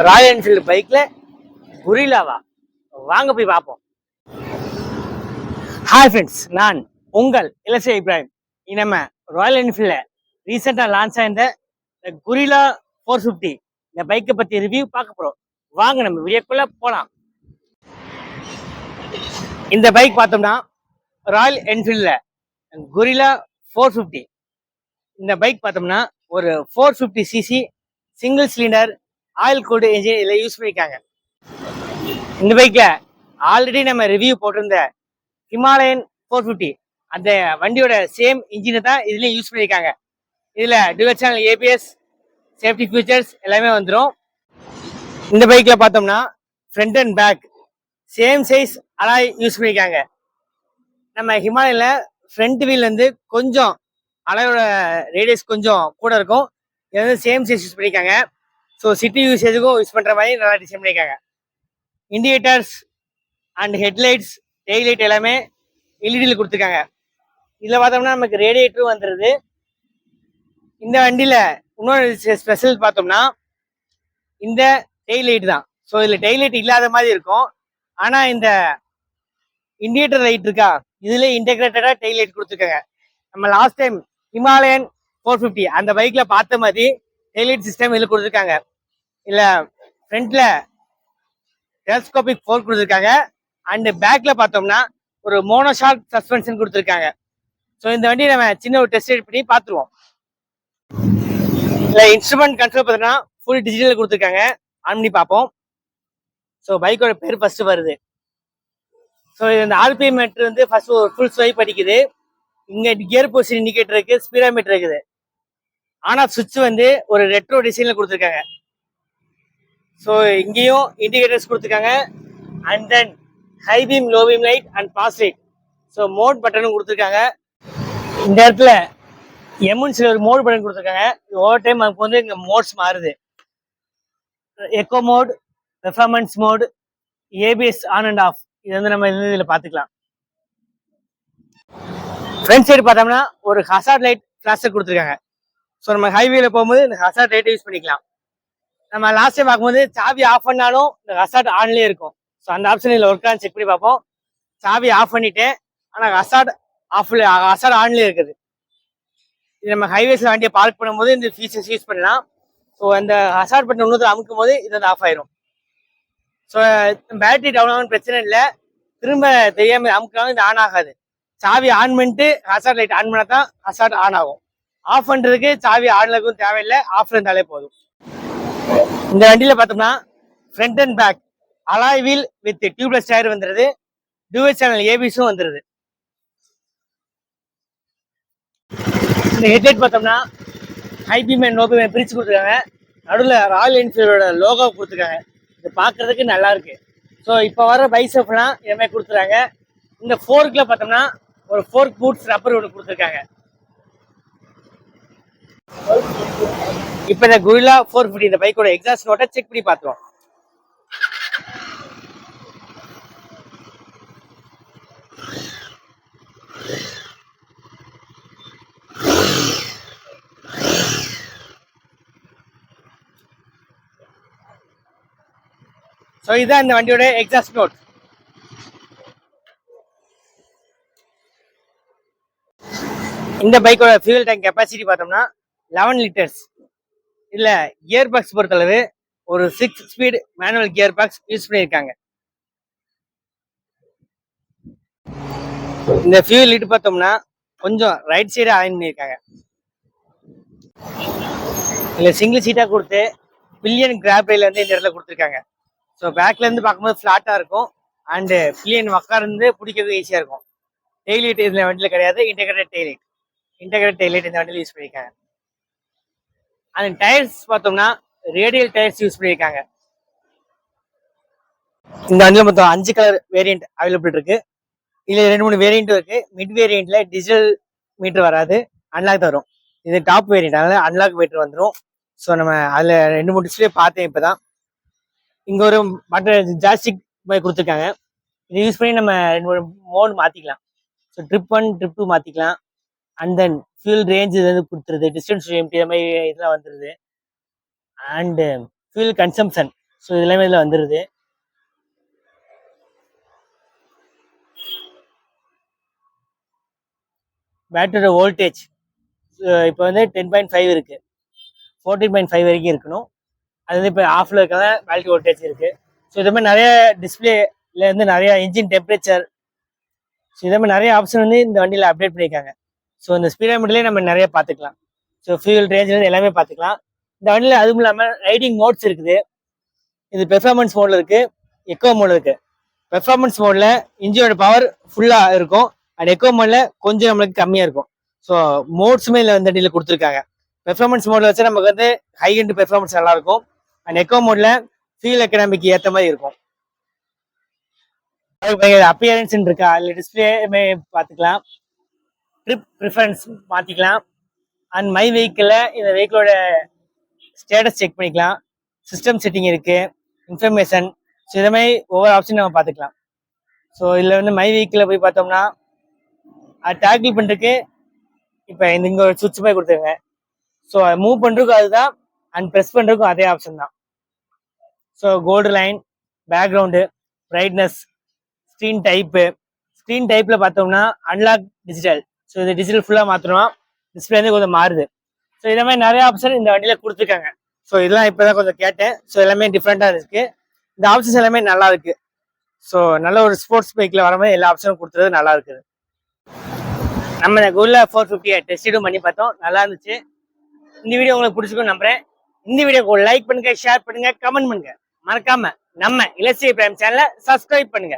Royal Enfield பைக்ல குரிலாவா? வாங்க போய் பார்ப்போம். ஹாய் ஃப்ரெண்ட்ஸ், நான் உங்கள் இலசை இப்ராஹிம். நம்ம ராயல் என்ஃபீல்ட்ல ரீசெண்டாக லான்ச் ஆயிருந்த குரிலா 450 இந்த பைக்கை பற்றி ரிவ்யூ பார்க்க போகிறோம். வாங்க நம்ம வீடியோக்குள்ள போகலாம். இந்த பைக் பார்த்தோம்னா ராயல் என்ஃபீல்டில் குரிலா 450. இந்த பைக் பார்த்தோம்னா ஒரு 450cc single cylinder oil cooled engine இதில் யூஸ் பண்ணியிருக்காங்க. இந்த பைக்கில் ஆல்ரெடி நம்ம ரிவ்யூ போட்டிருந்த ஹிமாலயன் 450 அந்த வண்டியோட சேம் இன்ஜினை தான் இதுலேயும் யூஸ் பண்ணியிருக்காங்க. இதில் dual channel ABS, safety features எல்லாமே வந்துடும். இந்த பைக்கில் பார்த்தோம்னா front and back same size alloy use பண்ணியிருக்காங்க. நம்ம ஹிமாலயில் ஃப்ரண்ட் வீல் வந்து கொஞ்சம் அலாயோட ரேடியஸ் கொஞ்சம் கூட இருக்கும். இது வந்து சேம் சைஸ் யூஸ் பண்ணியிருக்காங்க. ஸோ சிட்டி யூசேஜுக்கும் யூஸ் பண்ணுற மாதிரி நல்லா டிசைன் பண்ணியிருக்காங்க. Indicators and headlights, tail light எல்லாமே எல்இடியில் கொடுத்துருக்காங்க. இதில் பார்த்தோம்னா நமக்கு ரேடியேட்டரும் வந்துடுது. இந்த வண்டியில் இன்னொரு ஸ்பெஷல் பார்த்தோம்னா இந்த டெய்ல் லைட் தான். ஸோ இதில் டெய்ல் லைட் இல்லாத மாதிரி இருக்கும். ஆனால் இந்த இண்டிகேட்டர் லைட் இருக்கா, இதில் இன்டெகிரேட்டடாக டெய்ல் லைட் கொடுத்துருக்காங்க. நம்ம லாஸ்ட் டைம் ஹிமாலயன் 450 அந்த பைக்கில் பார்த்த மாதிரி டெய்லைட் சிஸ்டம் இதில் கொடுத்துருக்காங்க. இல்லை ஃப்ரண்ட்ல டெலஸ்கோபிக் ஃபோர்க் கொடுத்துருக்காங்க. அண்ட் பேக்ல பார்த்தோம்னா ஒரு மோனோஷாக் சஸ்பென்ஷன் கொடுத்துருக்காங்க. ஸோ இந்த வண்டி நம்ம சின்ன ஒரு டெஸ்ட் ரைட் பண்ணி பார்த்துருவோம். இல்லை இன்ஸ்ட்ருமெண்ட் கண்ட்ரோல் பார்த்தோம்னா ஃபுல் டிஜிட்டல் கொடுத்துருக்காங்க. ஆன் பண்ணி பார்ப்போம். ஸோ பைக்கோட பேர் ஃபர்ஸ்ட் வருது. ஸோ இந்த ஆர்பிஎம் மீட்டர் வந்து ஃபர்ஸ்ட் ஒரு ஃபுல் ஸ்வைப் அடிக்குது. இங்கே கியர் பொசிஷன் இண்டிகேட்டர் இருக்கு, ஸ்பீடாமீட்டர் இருக்குது. ஆனால் சுவிட்ச் வந்து ஒரு ரெட்ரோ டிசைன்ல கொடுத்துருக்காங்க. ஸோ இங்கேயும் இண்டிகேட்டர்ஸ் கொடுத்துருக்காங்க. And then high beam, low beam light and pass light. So mode பட்டனும் கொடுத்துருக்காங்க. இந்த இடத்துல எம்என்சியில் ஒரு மோட் பட்டன் கொடுத்துருக்காங்க. ஒவ்வொரு டைம் நமக்கு வந்து இங்கே மோட்ஸ் மாறுது. Eco mode, performance mode, ABS on and off, இது வந்து நம்ம இதில் பார்த்துக்கலாம். ஃப்ரண்ட் சைடு பார்த்தோம்னா ஒரு ஹசார்ட் லைட் ஃபிளாஷர் கொடுத்துருக்காங்க. ஸோ நம்ம ஹைவேல போகும்போது இந்த ஹசார்ட் லைட்டை யூஸ் பண்ணிக்கலாம். நம்ம லாஸ்ட் டைம் பார்க்கும்போது சாவி ஆஃப் பண்ணாலும் இந்த ஹசார்ட் ஆன்லேயே இருக்கும். ஸோ அந்த ஆப்ஷன் இதில் ஒர்க் ஆன் செக் பண்ணி பார்ப்போம். சாவி ஆஃப் பண்ணிட்டேன், ஆனால் ஹசார்ட் ஆன்லேயே இருக்குது. இது நம்ம ஹைவேஸில் வண்டியை பார்க் பண்ணும்போது இந்த ஃபீச்சர்ஸ் யூஸ் பண்ணலாம். ஸோ அந்த ஹசார்ட் பட்டன் இன்னொரு அமுக்கும் போது இது வந்து ஆஃப் ஆயிரும். ஸோ பேட்டரி டவுன் ஆகும் பிரச்சனை இல்லை. திரும்ப தெரியாமல் அமுக்கினாலும் இது ஆன் ஆகாது. சாவி ஆன் பண்ணிட்டு ஹசார்ட் லைட் ஆன் பண்ணால் தான் ஹசார்ட் ஆன் ஆகும். ஆஃப் பண்ணுறதுக்கு சாவி ஆன்ல இருக்கும் தேவையில்லை, ஆஃப்ல இருந்தாலே போதும். இந்த வண்டியில் பார்த்தோம்னா front and back alloy wheel with tubeless tyre வந்துடுது. டுவல் சேனல் ஏபிஎஸும் வந்துடுது. இந்த ஹெட்லைட் பார்த்தோம்னா high beam and low beam பிரித்து கொடுத்துருக்காங்க. நடுவில் ராயல் என்ஃபீல்டோட லோகோ கொடுத்துருக்காங்க. இது பார்க்கறதுக்கு நல்லா இருக்கு. ஸோ இப்போ வர பைக்ஸ்லாம் இதுமாதிரி கொடுத்துருக்காங்க. இந்த ஃபோர்க்கில் பார்த்தோம்னா ஒரு ஃபோர்க் பூட்ஸ் ரப்பர் ஒன்று கொடுத்துருக்காங்க. இப்போ இந்த குரிலா 450 இந்த பைக்கோட எக்ஸாஸ்ட் நோட்டை செக் பண்ணி பார்த்துருவோம். ஸோ இதுதான் இந்த வண்டியோட எக்ஸாஸ்ட் நோட். இந்த பைக்கோட ஃபியூல் டேங்க் கெப்பாசிட்டி பார்த்தோம்னா 11 லிட்டர்ஸ். இதில் கியர் பாக்ஸ் பொறுத்தளவு ஒரு 6 speed manual gear box use பண்ணியிருக்காங்க. இந்த ஃபியூல் லிட் பார்த்தோம்னா கொஞ்சம் ரைட் சைடு அலைன் பண்ணியிருக்காங்க. இல்லை சிங்கிள் சீட்டாக கொடுத்து பில்லியன் கிராப் ரயில் வந்து இந்த இடத்துல கொடுத்துருக்காங்க. ஸோ பேக்லேருந்து பார்க்கும்போது ஃப்ளாட்டாக இருக்கும். அண்டு பில்லியன் உட்கார்ந்து பிடிக்கிறது ஈஸியாக இருக்கும். டெய்லைட் இதில் வண்டியில் கிடையாது, இன்டெகிரேட்டட் டெய்லைட் இந்த வண்டியில் யூஸ் பண்ணியிருக்காங்க. அந்த டயர்ஸ் பார்த்தோம்னா ரேடியல் டயர்ஸ் யூஸ் பண்ணியிருக்காங்க. இந்த வண்டியில் மொத்தம் 5 கலர் வேரியன்ட் அவைலபிள் இருக்கு. இதில் 2-3 வேரியன்ட்டும் இருக்கு. மிட் வேரியன்ட்ல டிஜிட்டல் மீட்டர் வராது, அன்லாக் தரும். இது டாப் வேரியன்ட், அதனால அன்லாக் மீட்டர் வந்துடும். ஸோ நம்ம அதில் 2-3 டிஸ்பிளே பார்த்தேன் இப்போ தான். இங்கே ஒரு பட்டன் ஜாஸ்டிக் கொடுத்துருக்காங்க. இதை யூஸ் பண்ணி நம்ம 2 மோடு மாற்றிக்கலாம். ஸோ ட்ரிப் 1, ட்ரிப் 2 மாற்றிக்கலாம். அண்ட் தென் ஃபியூல் ரேஞ்ச் இது வந்து கொடுத்துருது, டிஸ்டன்ஸ் எம்டி இந்த மாதிரி இதெல்லாம் வந்துடுது. அண்டு ஃபியூல் கன்சம்ஷன் ஸோ இதெல்லாமே இதில் வந்துடுது. பேட்டரியோட வோல்டேஜ் இப்போ வந்து 10.5 இருக்குது, 14.5 வரைக்கும் இருக்கணும். அது வந்து இப்போ ஆஃபில் இருக்கிறத பேட்டரி வோல்டேஜ் இருக்குது. ஸோ இது மாதிரி நிறைய டிஸ்பிளேல இருந்து நிறைய இன்ஜின் டெம்பரேச்சர், ஸோ இதே மாதிரி நிறைய ஆப்ஷன் வந்து இந்த வண்டியில் அப்டேட் பண்ணியிருக்காங்க. ஸோ இந்த ஸ்பீடோமீட்டர்லேயே நம்ம நிறைய பார்த்துக்கலாம். ஸோ ஃபியூல் ரேஞ்சில் எல்லாமே பார்த்துக்கலாம். இந்த வண்டியில் அதுவும் இல்லாமல் ரைடிங் மோட்ஸ் இருக்குது. இது பெர்ஃபார்மன்ஸ் மோடில் இருக்குது, எக்கோ மோடில் இருக்குது. பெர்ஃபார்மன்ஸ் மோடில் இன்ஜினோட பவர் ஃபுல்லாக இருக்கும், அண்ட் எக்கோ மோடில் கொஞ்சம் நம்மளுக்கு கம்மியாக இருக்கும். ஸோ மோட்ஸுமே இதில் இந்த வண்டியில் கொடுத்துருக்காங்க. பெர்ஃபார்மன்ஸ் மோடில் வச்சு நமக்கு வந்து ஹை எண்ட் பெர்ஃபார்மன்ஸ் நல்லாயிருக்கும், அண்ட் எக்கோ மோடில் ஃபியூல் எக்கனாமிக்கு ஏற்ற மாதிரி இருக்கும். அப்பியரன்ஸ் இருக்கா, அதில் டிஸ்பிளேமே பார்த்துக்கலாம். ட்ரிப் ப்ரிஃபரன்ஸ் மாற்றிக்கலாம், அண்ட் மை வெஹிக்கிளில் இந்த வெஹிக்கிளோட ஸ்டேட்டஸ் செக் பண்ணிக்கலாம். சிஸ்டம் செட்டிங் இருக்குது, இன்ஃபர்மேஷன், ஸோ இதை மாதிரி ஒவ்வொரு ஆப்ஷன் நம்ம பார்த்துக்கலாம். ஸோ இதில் வந்து மை வெஹிக்கிளில் போய் பார்த்தோம்னா அது டேக்கிள் பண்ணுறதுக்கு இப்போ இங்கே ஒரு சுவிட்ச் போய் கொடுத்துருங்க. ஸோ மூவ் பண்ணுறதுக்கும் அதுதான், அண்ட் ப்ரெஸ் பண்ணுறதுக்கும் அதே ஆப்ஷன் தான். So gold line, background, brightness, screen டைப்பில் பார்த்தோம்னா அன்லாக் டிஜிட்டல். ஸோ இது டிஜிட்டல் ஃபுல்லாக மாற்றணும், டிஸ்பிளே வந்து கொஞ்சம் மாறுது. ஸோ இதை மாதிரி நிறைய ஆப்ஷன் இந்த வண்டியில் கொடுத்துருக்காங்க. ஸோ இதெல்லாம் இப்போ தான் கொஞ்சம் கேட்டேன். ஸோ எல்லாமே டிஃப்ரெண்ட்டாக இருக்குது, இந்த ஆப்ஷன்ஸ் எல்லாமே நல்லா இருக்கு. ஸோ நல்ல ஒரு ஸ்போர்ட்ஸ் பைக்கில் வர மாதிரி எல்லா ஆப்ஷனும் கொடுத்துறது நல்லா இருக்குது. நம்ம இந்த குரில்லா 450 டெஸ்ட் பண்ணி பார்த்தோம், நல்லா இருந்துச்சு. இந்த வீடியோ உங்களுக்கு பிடிச்சிருக்கும் நம்புறேன். இந்த வீடியோக்கு லைக் பண்ணுங்க, ஷேர் பண்ணுங்க, கமெண்ட் பண்ணுங்க. மறக்காம நம்ம இலசிய பிரைம் சேனலை சப்ஸ்கிரைப் பண்ணுங்க.